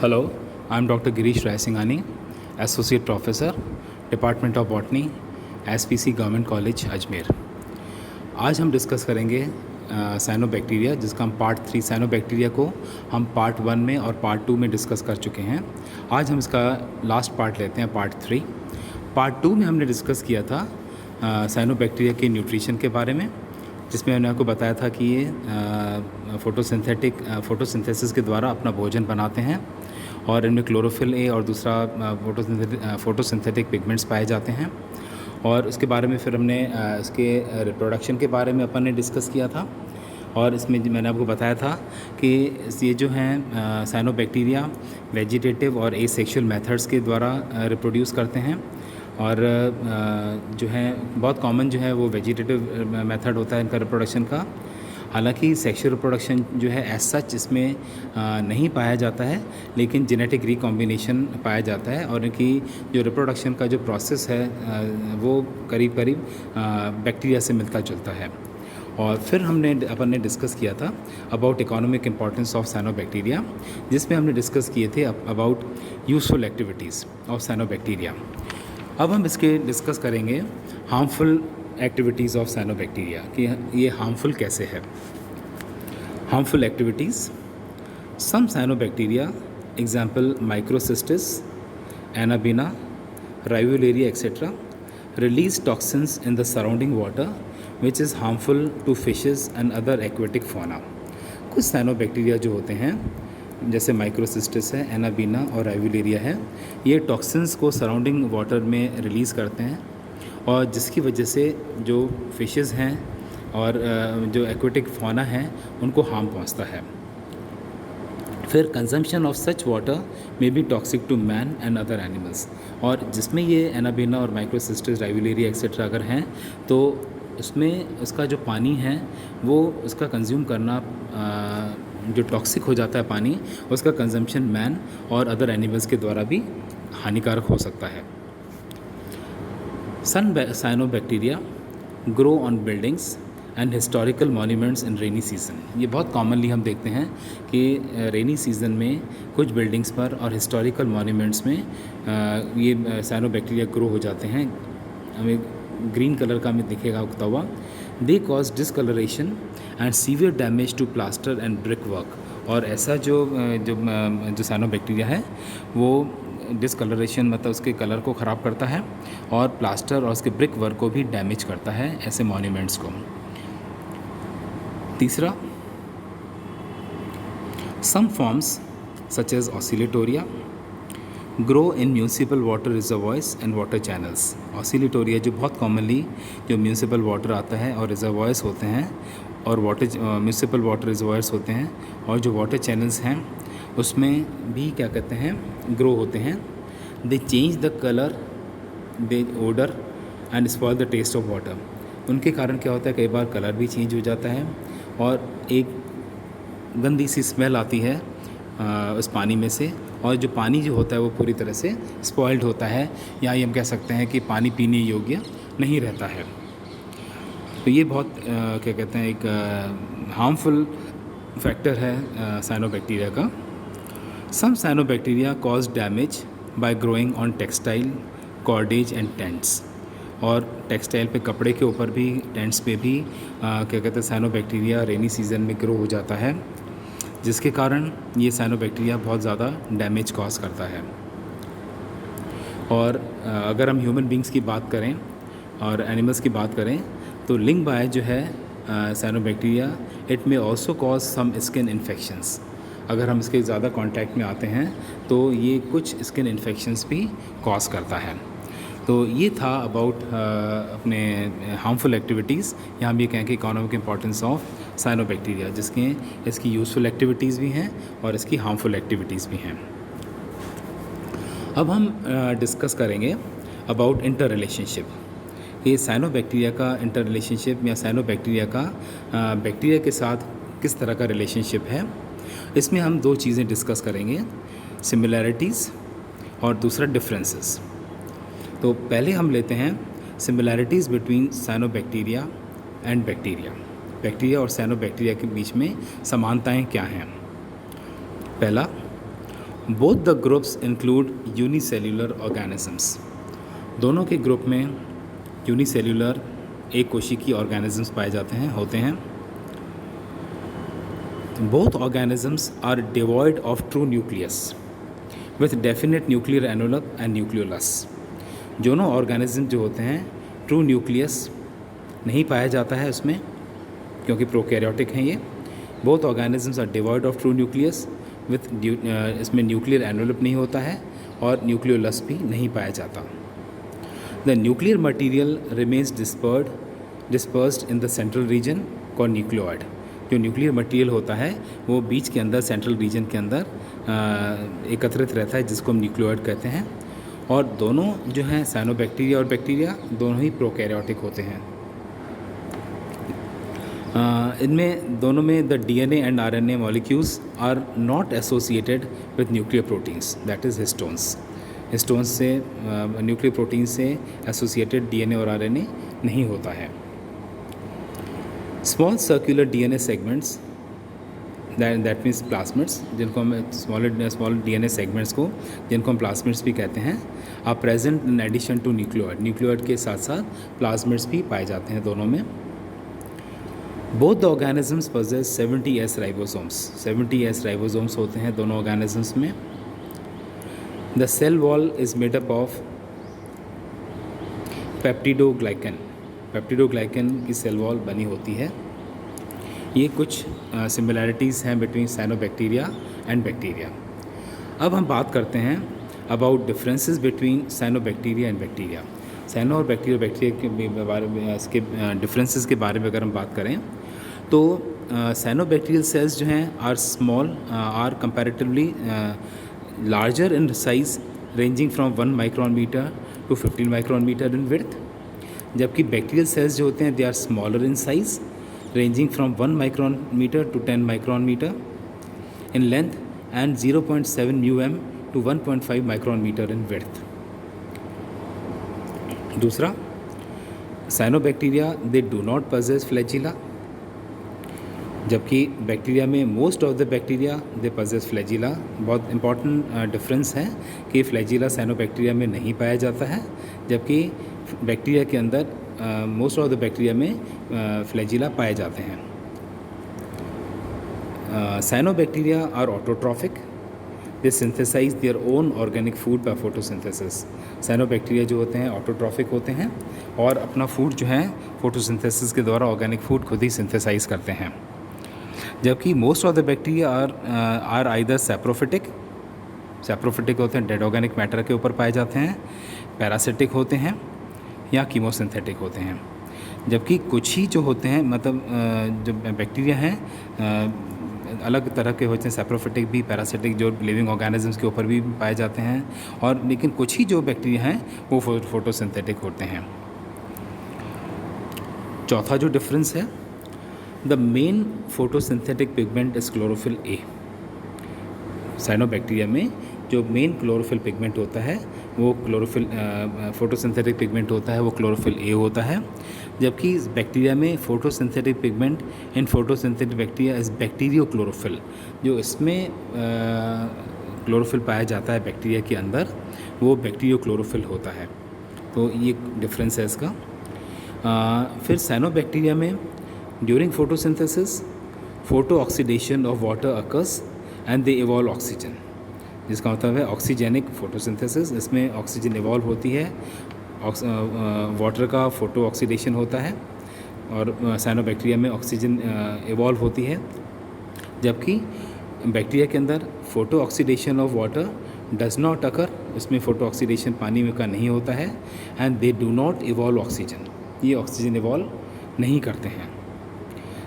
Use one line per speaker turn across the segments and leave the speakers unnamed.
Hello, I'm Dr. Girish Raisinghani, Associate Professor, Department of Botany, SPC government college Ajmer. आज हम discuss करेंगे cyanobacteria, जिसका हम पार्ट 3 साइनोबैक्टीरिया को हम पार्ट 1 में और पार्ट 2 में डिस्कस कर चुके हैं। आज हम इसका लास्ट पार्ट लेते हैं, पार्ट 3। पार्ट 2 में हमने डिस्कस किया था साइनोबैक्टीरिया के न्यूट्रिशन के बारे में, जिसमें मैंने आपको बताया था कि ये फोटोसिंथेसिस के द्वारा अपना भोजन बनाते हैं और इनमें क्लोरोफिल ए और दूसरा फोटोसिंथेटिक पिगमेंट्स पाए जाते हैं। और उसके बारे में फिर हमने इसके रिप्रोडक्शन के बारे में अपन ने डिस्कस किया था। और इसमें मैंने आपको बताया था कि ये जो हैं साइनोबैक्टीरिया वेजिटेटिव और एसेक्सुअल मेथड्स के द्वारा रिप्रोड्यूस करते हैं। और जो है बहुत कॉमन जो है वो वेजिटेटिव मेथड होता है इनका रिप्रोडक्शन का। हालांकि सेक्सुअल रिप्रोडक्शन जो है एज सच इसमें नहीं पाया जाता है, लेकिन जेनेटिक रिकॉम्बिनेशन पाया जाता है। और इनकी जो रिप्रोडक्शन का जो प्रोसेस है वो करीब करीब बैक्टीरिया से मिलता जुलता है। और फिर अपन ने डिस्कस किया था about economic importance of cyanobacteria, जिसमें हमने डिस्कस किए थे about useful activities of cyanobacteria. अब हम इसके डिस्कस करेंगे हार्मफुल एक्टिविटीज़ ऑफ साइनोबैक्टीरिया कि ये हार्मफुल कैसे है। Harmful activities, some cyanobacteria example microcystis, anabaena, rivularia etcetera release toxins in the surrounding water which is harmful to fishes and other aquatic fauna. कुछ cyanobacteria जो होते हैं जैसे माइक्रोसिस्टिस है, एनाबीना और राइवोलेरिया है, ये टॉक्सिन्स को सराउंडिंग वाटर में रिलीज़ करते हैं और जिसकी वजह से जो फिशेस हैं और जो एक्वेटिक फौना है उनको हार्म पहुंचता है। फिर कंजम्पशन ऑफ सच वाटर में be toxic to man and other animals. और जिसमें ये एनाबीना और माइक्रोसिस्टिस, राइवोलेरिया एक्सेट्रा अगर हैं तो उसमें उसका जो पानी है वो उसका कंज्यूम करना जो टॉक्सिक हो जाता है पानी, उसका कंजम्पशन मैन और अदर एनिमल्स के द्वारा भी हानिकारक हो सकता है। Some cyanobacteria grow on buildings and historical monuments in rainy season. ये बहुत कॉमनली हम देखते हैं कि रेनी सीजन में कुछ बिल्डिंग्स पर और हिस्टोरिकल मॉन्यूमेंट्स में ये साइनोबैक्टीरिया ग्रो हो जाते हैं। हमें ग्रीन कलर का हमें दिखेगा उगता हुआ। They cause discolouration and severe damage to plaster and brick work. और ऐसा जो साइनोबैक्टीरिया है वो डिसकलरेशन मतलब उसके कलर को ख़राब करता है और प्लास्टर और उसके ब्रिक वर्क को भी डैमेज करता है, ऐसे मॉन्यूमेंट्स को। तीसरा, some forms such as oscillatoria grow in municipal water reservoirs and water channels. Oscillatoria जो बहुत कॉमनली जो म्यूनिसिपल वाटर आता है और रिजर्वॉयर्स होते हैं और म्यूनिसिपल वाटर रिजर्वॉयर्स होते हैं और जो वाटर चैनल्स हैं उसमें भी क्या कहते हैं ग्रो होते हैं। They change the colour, they odour and spoil the taste of water. उनके कारण क्या होता है, कई बार कलर भी चेंज हो जाता है और एक गंदी सी स्मेल आती है उस पानी में से, और जो पानी जो होता है वो पूरी तरह से स्पॉइल्ड होता है, या ये हम कह सकते हैं कि पानी पीने योग्य नहीं रहता है। तो ये बहुत क्या कहते हैं एक हार्मफुल फैक्टर है साइनोबैक्टीरिया का। Some cyanobacteria cause damage by growing on textile, cordage and tents. और टेक्सटाइल पे, कपड़े के ऊपर भी, टेंट्स पे भी क्या कहते हैं साइनोबैक्टीरिया रेनी सीजन में ग्रो हो जाता है, जिसके कारण ये साइनोबैक्टीरिया बहुत ज़्यादा डैमेज कॉज करता है। और अगर हम ह्यूमन बींग्स की बात करें और एनिमल्स की बात करें तो लिंग बाय जो है cyanobacteria it may also cause some skin infections. अगर हम इसके ज़्यादा कांटेक्ट में आते हैं तो ये कुछ स्किन इन्फेक्शंस भी कॉज करता है। तो ये था अबाउट अपने हार्मफुल एक्टिविटीज़, या हम ये कहें कि इकोनॉमिक इम्पॉर्टेंस ऑफ साइनोबैक्टीरिया, जिसके इसकी यूज़फुल एक्टिविटीज़ भी हैं और इसकी हार्मफुल एक्टिविटीज़ भी हैं। अब हम डिस्कस करेंगे अबाउट इंटर रिलेशनशिप। ये साइनोबैक्टीरिया का इंटर रिलेशनशिप या साइनोबैक्टीरिया का बैक्टीरिया के साथ किस तरह का रिलेशनशिप है, इसमें हम दो चीज़ें डिस्कस करेंगे, सिमिलैरिटीज़ और दूसरा डिफरेंसेस। तो पहले हम लेते हैं similarities between cyanobacteria and bacteria. Bacteria और साइनोबैक्टीरिया के बीच में समानताएं क्या हैं। पहला, both the groups include unicellular organisms. दोनों के ग्रुप में यूनिसेल्यूलर एक कोशिकीय ऑर्गेनिजम्स पाए जाते हैं होते हैं। Both organisms are devoid of true nucleus with definite nuclear envelope and nucleolus. दोनों ऑर्गेनिज्म जो होते हैं ट्रू न्यूक्लियस नहीं पाया जाता है उसमें, क्योंकि प्रोकैरियोटिक हैं ये। Both organisms are devoid of true nucleus with इसमें न्यूक्लियर एनवलप नहीं होता है और न्यूक्लियोलस भी नहीं पाया जाता। The nuclear material remains dispersed in the central region called nucleoid. जो न्यूक्लियर मटीरियल होता है वो बीच के अंदर सेंट्रल रीजन के अंदर एकत्रित रहता है, जिसको हम न्यूक्लियोइड कहते हैं। और दोनों जो हैं साइनोबैक्टीरिया और बैक्टीरिया दोनों ही प्रोकैरियोटिक होते हैं। इनमें दोनों में the DNA and RNA molecules are not associated with nuclear proteins, that is histones. Histones से न्यूक्लियर प्रोटीन से एसोसिएटेड डीएनए और आरएनए नहीं होता है। Small circular DNA segments that means plasmids, जिनको हम स्मॉल डीएनए सेगमेंट्स को जिनको हम प्लाज्मिड्स भी कहते हैं, are present in addition to nucleoid. Nucleoid के साथ साथ प्लाज्मिड्स भी पाए जाते हैं दोनों में। Both the organisms possess 70S ribosomes. 70S ribosomes होते हैं दोनों ऑर्गेनिजम्स में। The cell wall is made up of peptidoglycan. Peptidoglycan की सेल वॉल बनी होती है। ये कुछ सिमिलैरिटीज़ हैं बिटवीन साइनोबैक्टीरिया एंड बैक्टीरिया। अब हम बात करते हैं about differences between cyanobacteria and bacteria. Cyano और बैक्टीरिया के बारे में, इसके डिफरेंसेस के बारे में अगर हम बात करें तो साइनोबैक्टीरियल सेल्स जो हैं are small, are comparatively larger in size ranging from 1 micron metre to 15 micron metre in width, जबकि बैक्टीरियल सेल्स जो होते हैं they are smaller in size ranging from 1 micron metre to 10 micron metre in length and 0.7 μm to 1.5 micron metre in width. दूसरा, cyanobacteria they do not possess flagella, जबकि bacteria में most of the bacteria they possess flagella. बहुत important difference है कि flagella cyanobacteria में नहीं पाया जाता है, जबकि बैक्टीरिया के अंदर मोस्ट ऑफ द बैक्टीरिया में फ्लैजिला पाए जाते हैं। Cyanobacteria are autotrophic, they synthesise their own organic food by photosynthesis. Cyanobacteria जो होते हैं ऑटोट्रॉफिक होते हैं और अपना फूड जो है फोटोसिंथेसिस के द्वारा ऑर्गेनिक फूड खुद ही सिंथेसाइज करते हैं, जबकि most of the bacteria are either saprophytic होते हैं, डेड ऑर्गेनिक मैटर के ऊपर पाए जाते हैं, पैरासिटिक होते हैं या कीमोसिंथेटिक होते हैं। जबकि कुछ ही जो होते हैं, मतलब जो बैक्टीरिया हैं अलग तरह के होते हैं, सैप्रोफिटिक भी, पैरासिटिक जो लिविंग ऑर्गेनिजम्स के ऊपर भी पाए जाते हैं, और लेकिन कुछ ही जो बैक्टीरिया हैं वो फोटोसिंथेटिक होते हैं। चौथा जो डिफरेंस है, the main photosynthetic pigment is chlorophyll A. Cyanobacteria में जो मेन क्लोरोफिल पिगमेंट होता है वो फोटोसिंथेटिक पिगमेंट होता है वो क्लोरोफिल ए होता है, जबकि बैक्टीरिया में photosynthetic pigment in photosynthetic bacteria is bacterio chlorophyll. जो इसमें क्लोरोफिल पाया जाता है बैक्टीरिया के अंदर वो बैक्टीरियो क्लोरोफिल होता है। तो ये डिफरेंस है इसका। फिर साइनोबैक्टीरिया में during photosynthesis photo oxidation of water occurs and they evolve oxygen, जिसका मतलब है ऑक्सीजेनिक फोटोसिंथेसिस। इसमें ऑक्सीजन इवॉल्व होती है, वाटर का फोटो ऑक्सीडेशन होता है, और साइनोबैक्टीरिया में ऑक्सीजन इवॉल्व होती है, जबकि बैक्टीरिया के अंदर photo oxidation of water does not occur, इसमें फोटो ऑक्सीडेशन पानी में का नहीं होता है, and they do not evolve oxygen, ये ऑक्सीजन इवॉल्व नहीं करते हैं,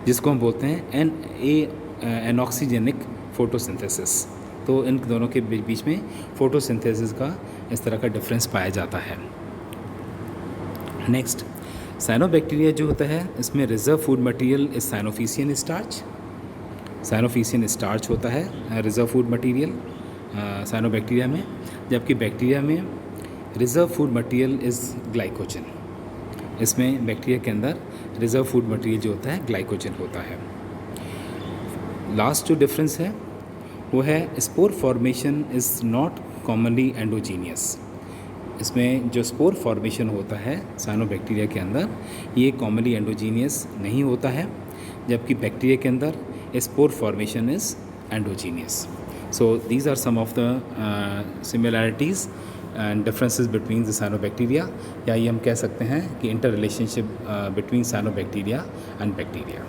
जिसको हम बोलते हैं एनऑक्सीजेनिक फोटोसिंथेसिस। तो इन दोनों के बीच में फोटोसिंथेसिस का इस तरह का डिफरेंस पाया जाता है। नेक्स्ट, साइनोबैक्टीरिया जो होता है इसमें reserve food material is cyanophycean starch. Cyanophycean starch होता है रिजर्व फूड मटेरियल साइनोबैक्टीरिया में, जबकि बैक्टीरिया में reserve food material is glycogen. इसमें बैक्टीरिया के अंदर रिजर्व फूड मटेरियल जो होता है ग्लाइकोजन होता है। लास्ट जो डिफरेंस है, वो है spore formation is not commonly endogenous. इसमें जो स्पोर फॉर्मेशन होता है साइनोबैक्टीरिया के अंदर, ये कॉमनली एंडोजीनियस नहीं होता है, जबकि बैक्टीरिया के अंदर spore formation is endogenous. So these are some of the similarities and differences between the cyanobacteria, या ये हम कह सकते हैं कि interrelationship between cyanobacteria and bacteria.